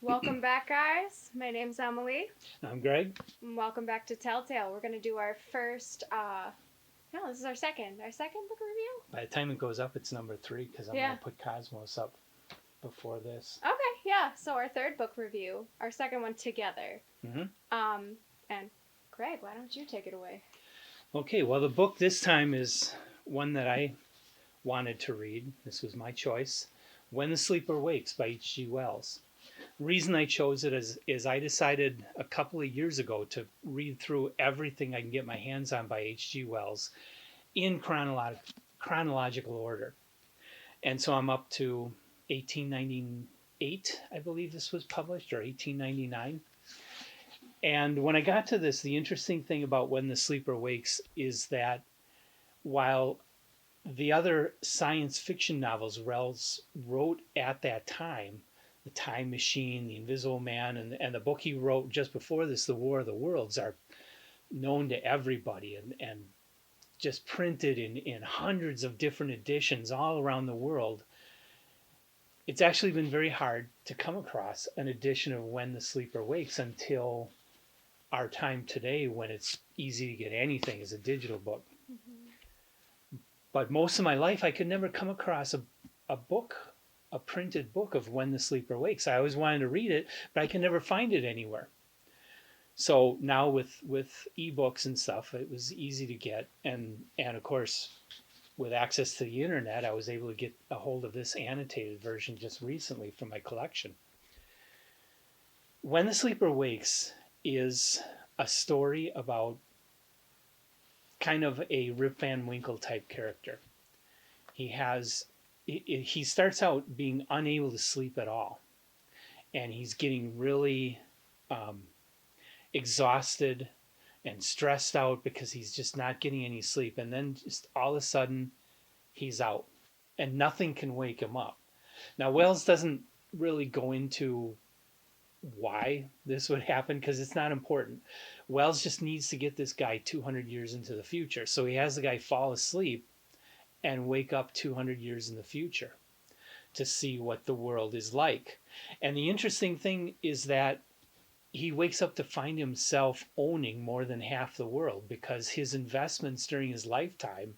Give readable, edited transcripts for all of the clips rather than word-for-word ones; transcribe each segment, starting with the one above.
Welcome back, guys. My name's Emily. I'm Greg. And welcome back to Telltale. We're going to do our first, no, this is our second book review. By the time it goes up, it's number 3 because I'm Yeah. going to put Cosmos up before this. Okay, yeah. So our third book review, our second one together. Mm-hmm. And Greg, why don't you take it away? Okay, well, the book this time is one that I wanted to read. This was my choice. When the Sleeper Wakes by H.G.Wells. The reason I chose it is I decided a couple of years ago to read through everything I can get my hands on by H.G.Wells in chronological order. And so I'm up to 1898, I believe this was published, or 1899. And when I got to this, the interesting thing about When the Sleeper Wakes is that while the other science fiction novels Wells wrote at that time, The Time Machine, The Invisible Man, and the book he wrote just before this, The War of the Worlds, are known to everybody and just printed in hundreds of different editions all around the world. It's actually been very hard to come across an edition of When the Sleeper Wakes until our time today, when it's easy to get anything as a digital book. Mm-hmm. But most of my life, I could never come across a book, a printed book of When the Sleeper Wakes. I always wanted to read it, but I could never find it anywhere. So now with ebooks and stuff, it was easy to get. And of course, with access to the internet, I was able to get a hold of this annotated version just recently from my collection. When the Sleeper Wakes is a story about kind of a Rip Van Winkle type character. He starts out being unable to sleep at all, and he's getting really exhausted and stressed out because he's just not getting any sleep. And then just all of a sudden, he's out, and nothing can wake him up. Now, Wells doesn't really go into why this would happen because it's not important. Wells just needs to get this guy 200 years into the future. So he has the guy fall asleep and wake up 200 years in the future to see what the world is like. And the interesting thing is that he wakes up to find himself owning more than half the world because his investments during his lifetime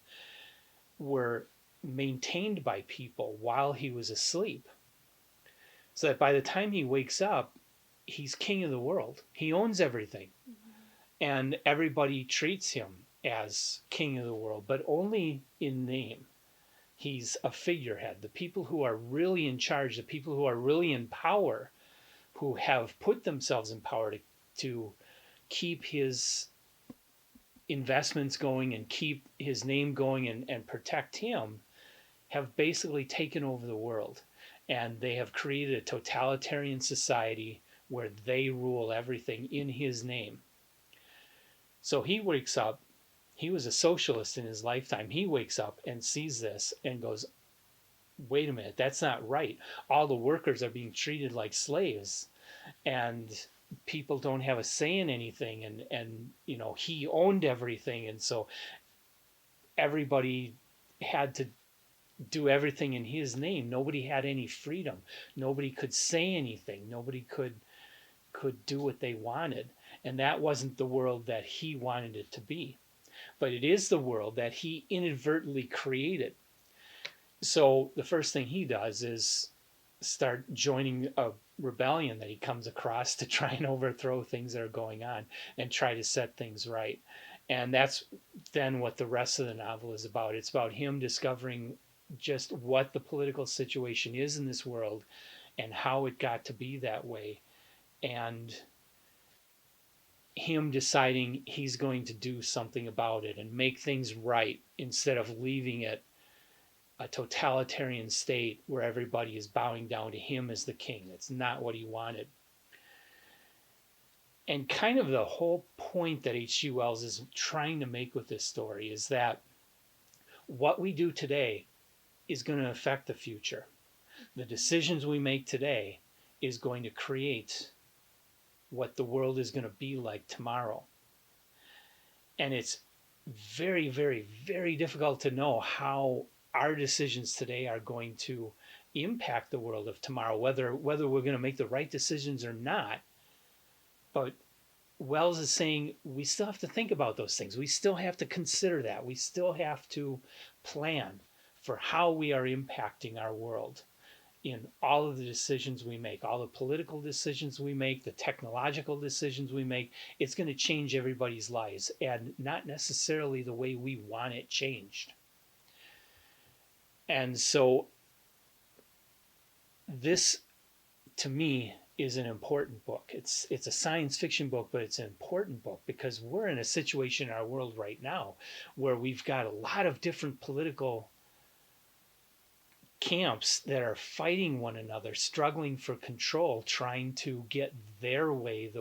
were maintained by people while he was asleep. So that by the time he wakes up, he's king of the world. He owns everything. Mm-hmm. And everybody treats him as king of the world, but only in name. He's a figurehead. The people who are really in charge, the people who are really in power, who have put themselves in power to keep his investments going and keep his name going and protect him, have basically taken over the world. And they have created a totalitarian society where they rule everything in his name. So he wakes up. He was a socialist in his lifetime. He wakes up and sees this and goes, wait a minute, that's not right. All the workers are being treated like slaves, and people don't have a say in anything. And you know, he owned everything, and so everybody had to do everything in his name. Nobody had any freedom. Nobody could say anything. Nobody could do what they wanted. And that wasn't the world that he wanted it to be. But it is the world that he inadvertently created. So the first thing he does is start joining a rebellion that he comes across to try and overthrow things that are going on and try to set things right. And that's then what the rest of the novel is about. It's about him discovering just what the political situation is in this world and how it got to be that way. And him deciding he's going to do something about it and make things right instead of leaving it a totalitarian state where everybody is bowing down to him as the king. That's not what he wanted. And kind of the whole point that H.G. Wells is trying to make with this story is that what we do today is going to affect the future. The decisions we make today is going to create what the world is going to be like tomorrow. And it's very, very, very difficult to know how our decisions today are going to impact the world of tomorrow, whether we're going to make the right decisions or not. But Wells is saying we still have to think about those things. We still have to consider that. We still have to plan for how we are impacting our world in all of the decisions we make, all the political decisions we make, the technological decisions we make. It's going to change everybody's lives, and not necessarily the way we want it changed. And so this, to me, is an important book. It's a science fiction book, but it's an important book because we're in a situation in our world right now where we've got a lot of different political camps that are fighting one another, struggling for control, trying to get their way,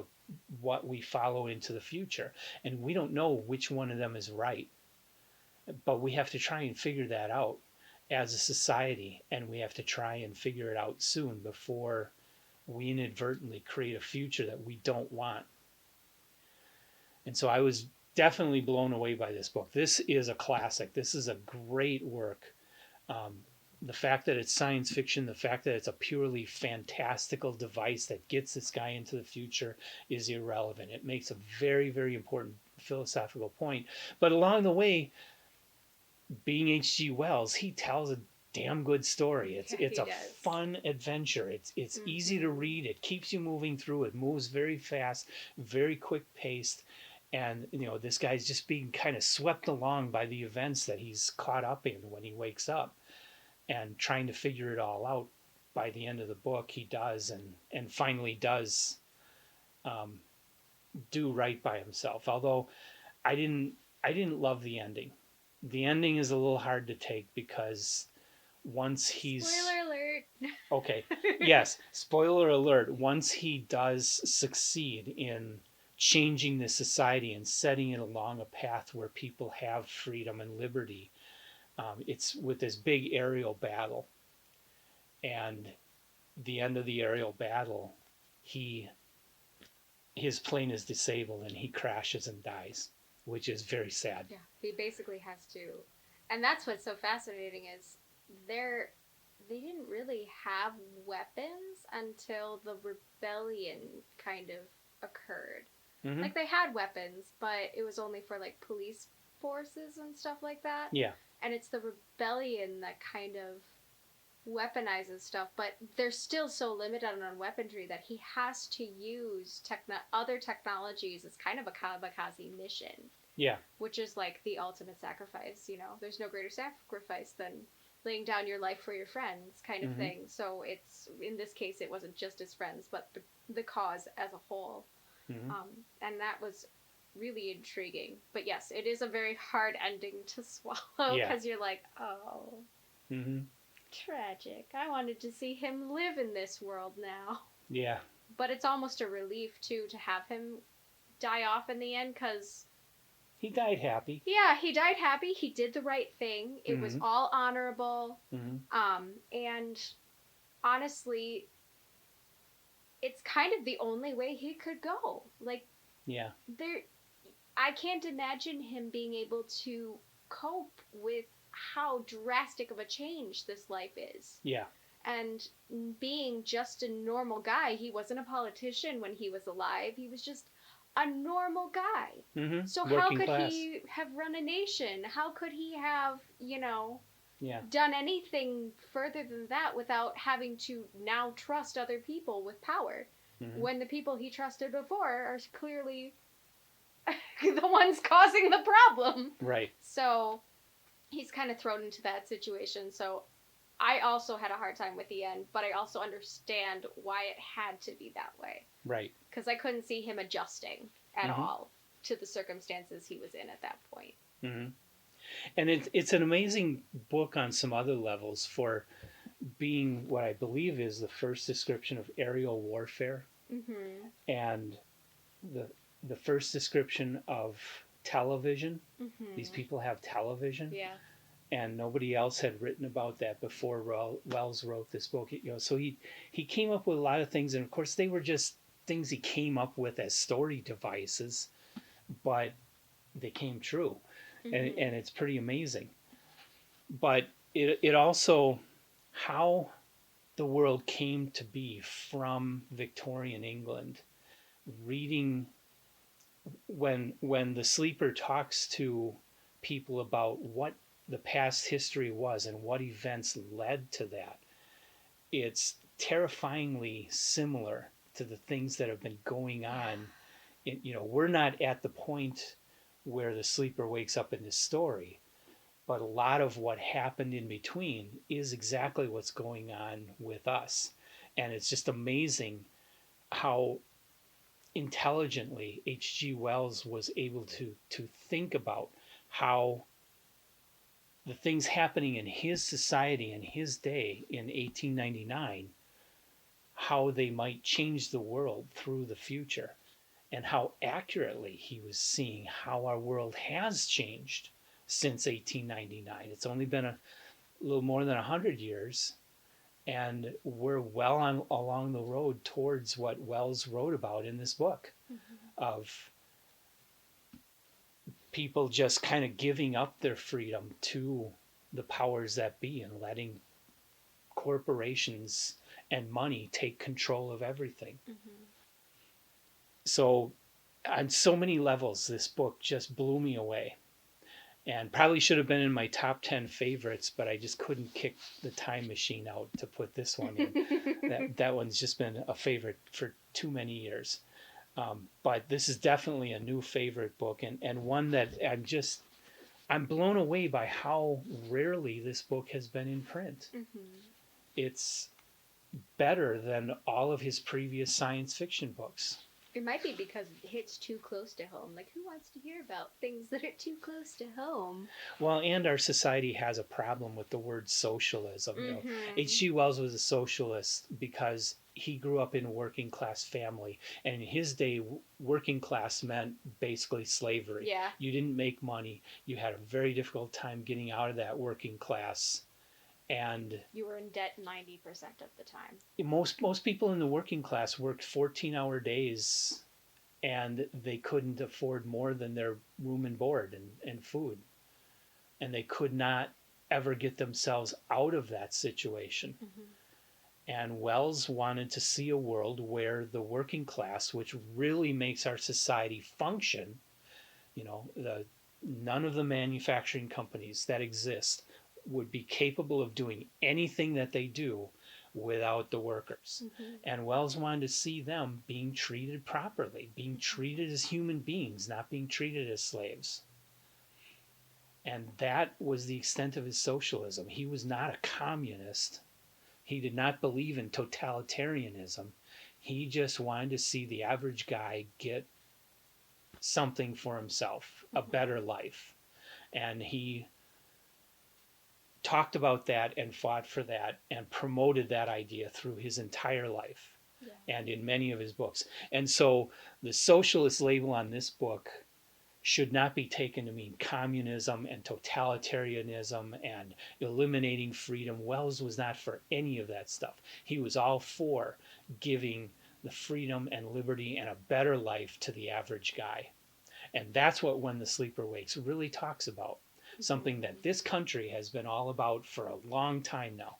what we follow into the future. And we don't know which one of them is right. But we have to try and figure that out as a society, and we have to try and figure it out soon before we inadvertently create a future that we don't want. And so I was definitely blown away by this book. This is a classic. This is a great work. The fact that it's science fiction, the fact that it's a purely fantastical device that gets this guy into the future is irrelevant. It makes a very, very important philosophical point. But along the way, being H.G. Wells, he tells a damn good story. It's a fun adventure. It's easy to read. It keeps you moving through. It moves very fast, very quick paced. And, this guy's just being kind of swept along by the events that he's caught up in when he wakes up, and trying to figure it all out. By the end of the book, he does, and finally does do right by himself. Although I didn't love the ending. The ending is a little hard to take because once he's... Spoiler alert! Okay, yes, spoiler alert. Once he does succeed in changing the society and setting it along a path where people have freedom and liberty, it's with this big aerial battle. And the end of the aerial battle, his plane is disabled and he crashes and dies, which is very sad. Yeah, he basically has to. And that's what's so fascinating is they didn't really have weapons until the rebellion kind of occurred. Mm-hmm. Like, they had weapons, but it was only for, like, police forces and stuff like that. Yeah. And it's the rebellion that kind of weaponizes stuff, but they're still so limited on weaponry that he has to use other technologies as kind of a kamikaze mission. Yeah. Which is like the ultimate sacrifice, There's no greater sacrifice than laying down your life for your friends kind of thing. So it's, in this case, it wasn't just his friends, but the cause as a whole. Mm-hmm. And that was really intriguing. But yes, it is a very hard ending to swallow because you're like, oh, tragic. I wanted to see him live in this world now. Yeah. But it's almost a relief, too, to have him die off in the end because... He died happy. Yeah, he died happy. He did the right thing. It was all honorable. And honestly, it's kind of the only way he could go. Like, yeah, I can't imagine him being able to cope with how drastic of a change this life is. Yeah. And being just a normal guy, he wasn't a politician when he was alive. He was just a normal guy. So Working how could class. he have run a nation? How could he have, yeah, done anything further than that without having to now trust other people with power? When the people he trusted before are clearly the ones causing the problem. Right. So he's kind of thrown into that situation. So I also had a hard time with the end, but I also understand why it had to be that way. Right. Because I couldn't see him adjusting at all to the circumstances he was in at that point. And it's an amazing book on some other levels for being what I believe is the first description of aerial warfare, and the first description of television. These people have television. Yeah. And nobody else had written about that before Wells wrote this book. So he came up with a lot of things, and of course they were just things he came up with as story devices, but they came true, and it's pretty amazing. But it also, how the world came to be from Victorian England, reading when the sleeper talks to people about what the past history was and what events led to that, it's terrifyingly similar to the things that have been going on. We're not at the point where the sleeper wakes up in this story, but a lot of what happened in between is exactly what's going on with us. And it's just amazing how intelligently H.G. Wells was able to think about how the things happening in his society in his day in 1899, how they might change the world through the future, and how accurately he was seeing how our world has changed since 1899. It's only been a little more than 100 years, and we're well on along the road towards what Wells wrote about in this book, of people just kind of giving up their freedom to the powers that be and letting corporations and money take control of everything. So on so many levels, this book just blew me away, and probably should have been in my top 10 favorites, but I just couldn't kick the time machine out to put this one in. That one's just been a favorite for too many years. But this is definitely a new favorite book, and one that I'm blown away by how rarely this book has been in print. It's better than all of his previous science fiction books. It might be because it hits too close to home. Like, who wants to hear about things that are too close to home? Well, and our society has a problem with the word socialism. H.G. Wells was a socialist because he grew up in a working class family, and in his day, working class meant basically slavery. Yeah. You didn't make money. You had a very difficult time getting out of that working class. And you were in debt 90% of the time. Most people in the working class worked 14-hour days, and they couldn't afford more than their room and board and food. And they could not ever get themselves out of that situation. And Wells wanted to see a world where the working class, which really makes our society function, none of the manufacturing companies that exist would be capable of doing anything that they do without the workers. And Wells wanted to see them being treated properly, being treated as human beings, not being treated as slaves. And that was the extent of his socialism. He was not a communist. He did not believe in totalitarianism. He just wanted to see the average guy get something for himself, a better life. And he talked about that and fought for that and promoted that idea through his entire life and in many of his books. And so the socialist label on this book should not be taken to mean communism and totalitarianism and eliminating freedom. Wells was not for any of that stuff. He was all for giving the freedom and liberty and a better life to the average guy. And that's what When the Sleeper Wakes really talks about. Something that this country has been all about for a long time now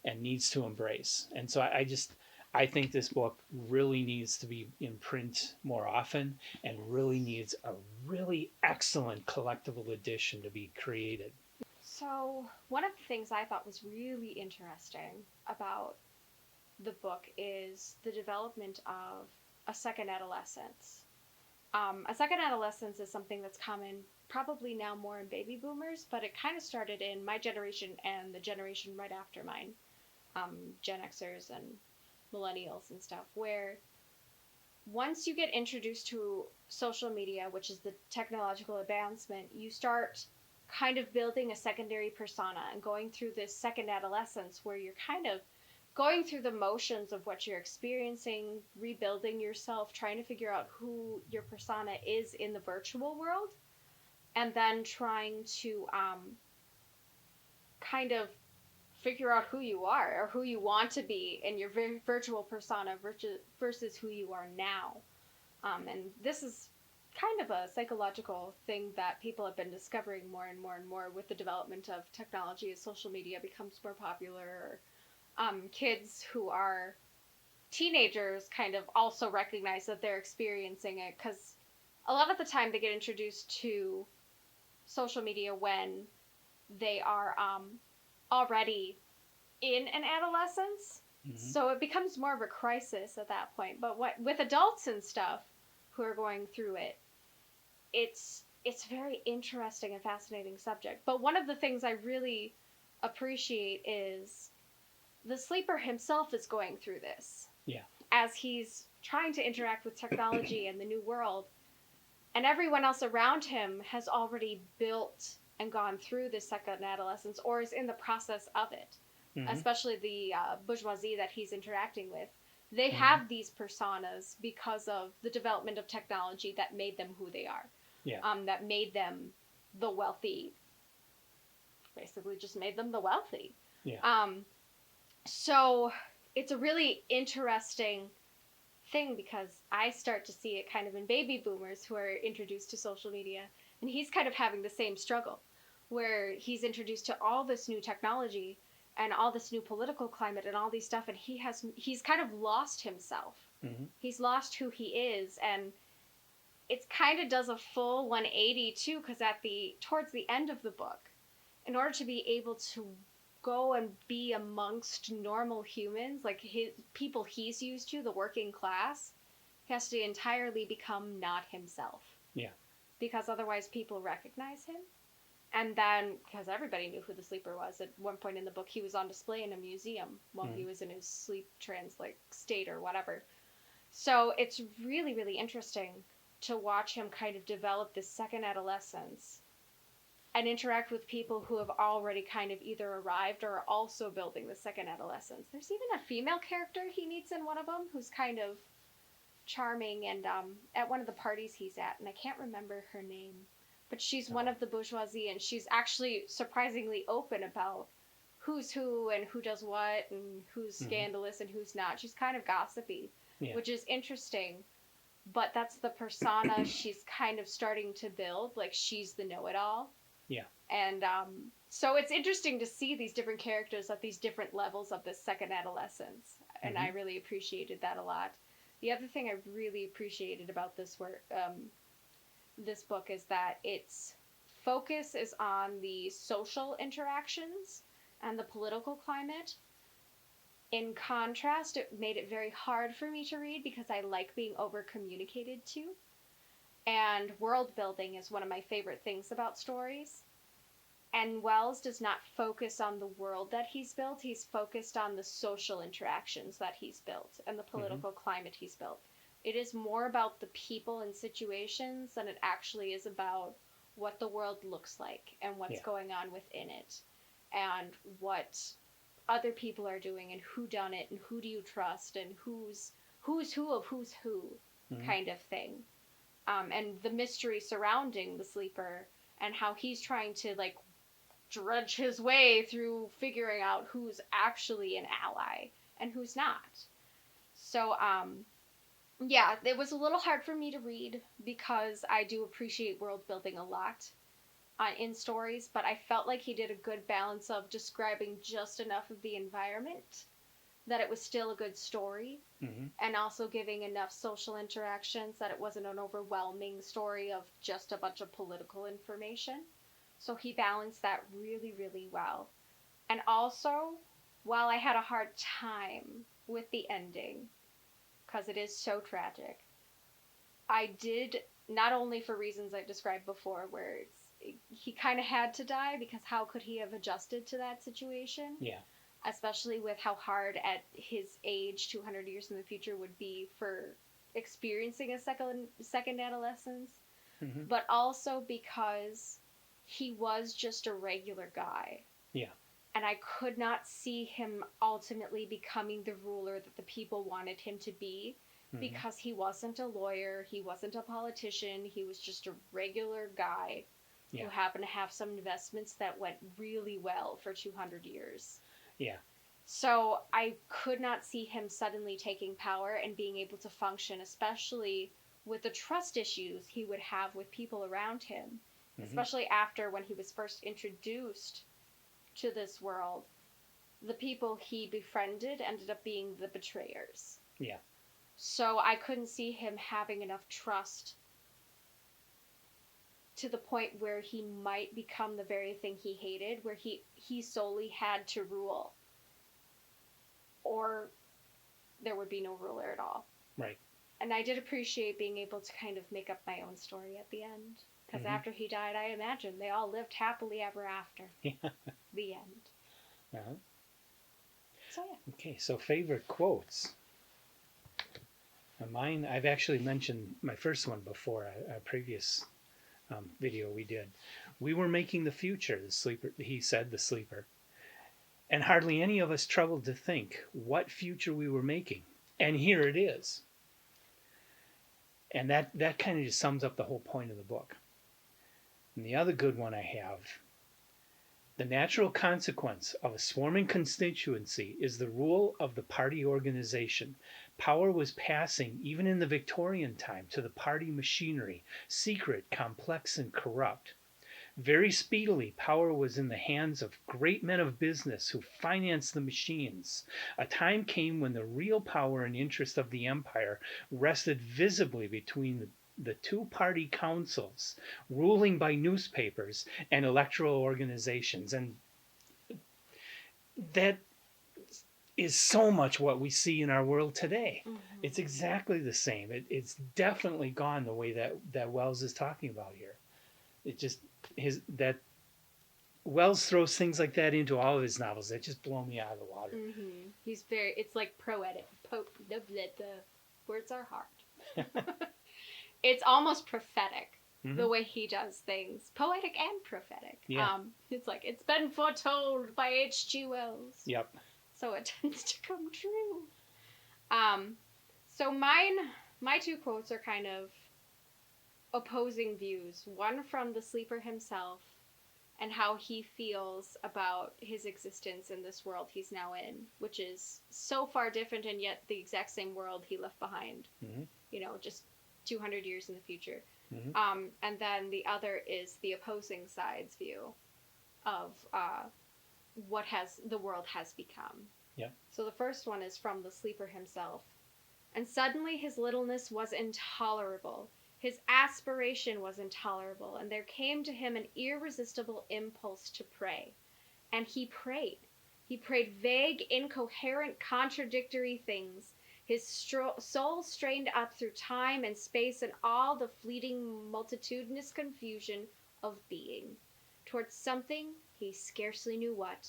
and needs to embrace. And so I think this book really needs to be in print more often and really needs a really excellent collectible edition to be created. So one of the things I thought was really interesting about the book is the development of a second adolescence. A second adolescence is something that's common probably now more in baby boomers, but it kind of started in my generation and the generation right after mine, Gen Xers and millennials and stuff, where once you get introduced to social media, which is the technological advancement, you start kind of building a secondary persona and going through this second adolescence where you're kind of going through the motions of what you're experiencing, rebuilding yourself, trying to figure out who your persona is in the virtual world, and then trying to kind of figure out who you are or who you want to be in your virtual persona versus who you are now. And this is kind of a psychological thing that people have been discovering more and more and more with the development of technology as social media becomes more popular, kids who are teenagers kind of also recognize that they're experiencing it, because a lot of the time they get introduced to social media when they are already in an adolescence. Mm-hmm. So it becomes more of a crisis at that point. But what with adults and stuff who are going through it, it's very interesting and fascinating subject. But one of the things I really appreciate is the sleeper himself is going through this. Yeah. As he's trying to interact with technology and the new world, and everyone else around him has already built and gone through this second adolescence or is in the process of it. Mm-hmm. Especially the bourgeoisie that he's interacting with. They Mm-hmm. have these personas because of the development of technology that made them who they are. Yeah. That made them the wealthy. Basically, just made them the wealthy. Yeah. So it's a really interesting thing, because I start to see it kind of in baby boomers who are introduced to social media, and he's kind of having the same struggle, where he's introduced to all this new technology and all this new political climate and all these stuff, and he's kind of lost himself. Mm-hmm. He's lost who he is, and it kind of does a full 180 too, because towards the end of the book, in order to be able to go and be amongst normal humans, like people he's used to, the working class, he has to entirely become not himself. Yeah. Because otherwise people recognize him. And then, because everybody knew who the sleeper was, at one point in the book, he was on display in a museum while he was in his sleep trance state or whatever. So it's really, really interesting to watch him kind of develop this second adolescence and interact with people who have already kind of either arrived or are also building the second adolescence. There's even a female character he meets in one of them who's kind of charming, and at one of the parties he's at, and I can't remember her name, but she's one of the bourgeoisie, and she's actually surprisingly open about who's who and who does what and who's scandalous and who's not. She's kind of gossipy, which is interesting, but that's the persona she's kind of starting to build, like she's the know-it-all. Yeah. And so it's interesting to see these different characters at these different levels of this second adolescence, and I really appreciated that a lot. The other thing I really appreciated about this book is that its focus is on the social interactions and the political climate. In contrast, it made it very hard for me to read because I like being over-communicated to. And world building is one of my favorite things about stories. And Wells does not focus on the world that he's built. He's focused on the social interactions that he's built and the political climate he's built. It is more about the people and situations than it actually is about what the world looks like and what's going on within it and what other people are doing and who done it and who do you trust and who's who of who's who kind of thing. And the mystery surrounding the sleeper and how he's trying to dredge his way through figuring out who's actually an ally and who's not. So, yeah, it was a little hard for me to read because I do appreciate world building a lot in stories, but I felt like he did a good balance of describing just enough of the environment that it was still a good story, and also giving enough social interactions that it wasn't an overwhelming story of just a bunch of political information. So he balanced that really, really well. And also, while I had a hard time with the ending, because it is so tragic, I did, not only for reasons I described before, where he kind of had to die, because how could he have adjusted to that situation? Yeah. Especially with how hard at his age, 200 years in the future, would be for experiencing a second adolescence. But also because he was just a regular guy. Yeah. And I could not see him ultimately becoming the ruler that the people wanted him to be, because he wasn't a lawyer, he wasn't a politician, he was just a regular guy who happened to have some investments that went really well for 200 years. Yeah. So I could not see him suddenly taking power and being able to function, especially with the trust issues he would have with people around him. Especially after when he was first introduced to this world. the people he befriended ended up being the betrayers. Yeah. So I couldn't see him having enough trust to the point where he might become the very thing he hated, where he solely had to rule, or there would be no ruler at all. Right. And I did appreciate being able to kind of make up my own story at the end, because after he died, I imagine they all lived happily ever after. Yeah. The end. Uh-huh. So yeah. Okay, so favorite quotes. Mine, I've actually mentioned my first one before, a previous video we did. We were making the future, the sleeper, he said, the sleeper. And hardly any of us troubled to think what future we were making. And here it is. And that kind of just sums up the whole point of the book. And the other good one I have, the natural consequence of a swarming constituency is the rule of the party organization. Power was passing, even in the Victorian time, to the party machinery, secret, complex, and corrupt. Very speedily, power was in the hands of great men of business who financed the machines. A time came when the real power and interest of the empire rested visibly between the two-party councils, ruling by newspapers and electoral organizations. And that is so much what we see in our world today. It's exactly the same. It's definitely gone the way that Wells is talking about here. It just that Wells throws things like that into all of his novels that just blow me out of the water. He's very, it's like poetic. The words are hard. It's almost prophetic, the way he does things. Poetic and prophetic. Yeah. It's like, it's been foretold by H.G.Wells. Yep. So it tends to come true. So my two quotes are kind of opposing views. One from the sleeper himself and how he feels about his existence in this world he's now in, which is so far different and yet the exact same world he left behind. You know, just 200 years in the future. And then the other is the opposing side's view of what the world has become. Yeah. So the first one is from the sleeper himself. And suddenly his littleness was intolerable. His aspiration was intolerable, and there came to him an irresistible impulse to pray. And he prayed. He prayed vague, incoherent, contradictory things. His soul strained up through time and space and all the fleeting, multitudinous confusion of being, towards something he scarcely knew what,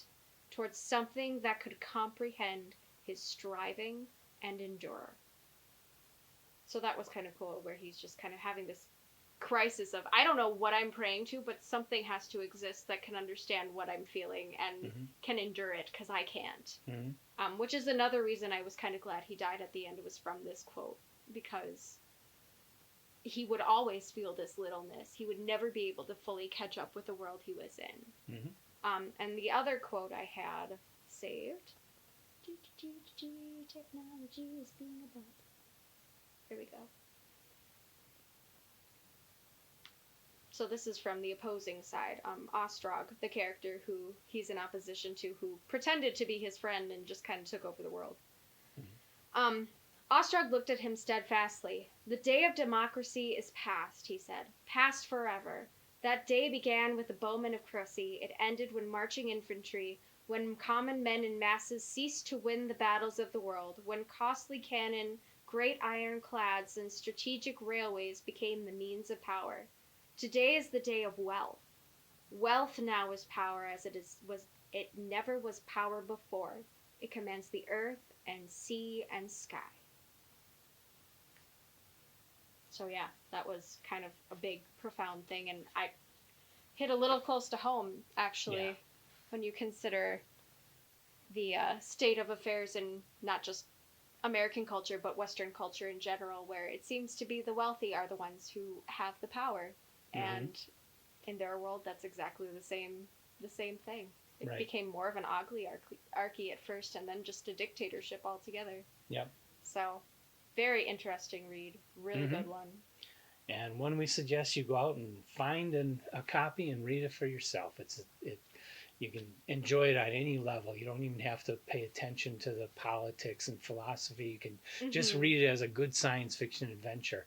towards something that could comprehend his striving and endure. So that was kind of cool, where he's just kind of having this crisis of, I don't know what I'm praying to, but something has to exist that can understand what I'm feeling and can endure it, because I can't. Which is another reason I was kind of glad he died at the end, was from this quote, because he would always feel this littleness. He would never be able to fully catch up with the world he was in. And the other quote I had saved, technology is being a bump. There we go. So this is from the opposing side. Ostrog, the character who he's in opposition to, who pretended to be his friend and just kind of took over the world. Ostrog looked at him steadfastly. The day of democracy is past, he said. Past forever. That day began with the bowmen of Crecy. It ended when marching infantry, when common men in masses ceased to win the battles of the world, when costly cannon, great ironclads, and strategic railways became the means of power. Today is the day of wealth. Wealth now is power, as it never was power before. It commands the earth and sea and sky. So yeah, that was kind of a big, profound thing, and I hit a little close to home, actually, when you consider the state of affairs in not just American culture, but Western culture in general, where it seems to be the wealthy are the ones who have the power. And in their world, that's exactly the same thing. It became more of an oligarchy at first, and then just a dictatorship altogether. Yep. So, very interesting read. Really good one. And one we suggest you go out and find a copy and read it for yourself. You can enjoy it on any level. You don't even have to pay attention to the politics and philosophy. You can just Mm-hmm. read it as a good science fiction adventure,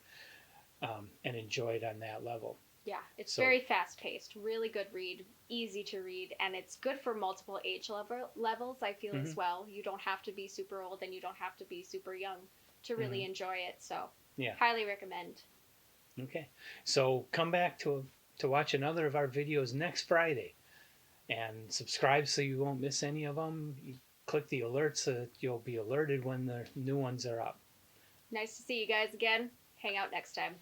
and enjoy it on that level. Yeah, it's So, very fast paced, really good read, easy to read, and it's good for multiple levels, I feel, mm-hmm, as well. You don't have to be super old and you don't have to be super young to mm-hmm, really enjoy it. So, yeah. highly recommend. Okay. So come back to watch another of our videos next Friday, and subscribe so you won't miss any of them. You click the alerts so that you'll be alerted when the new ones are up. Nice to see you guys again. Hang out next time.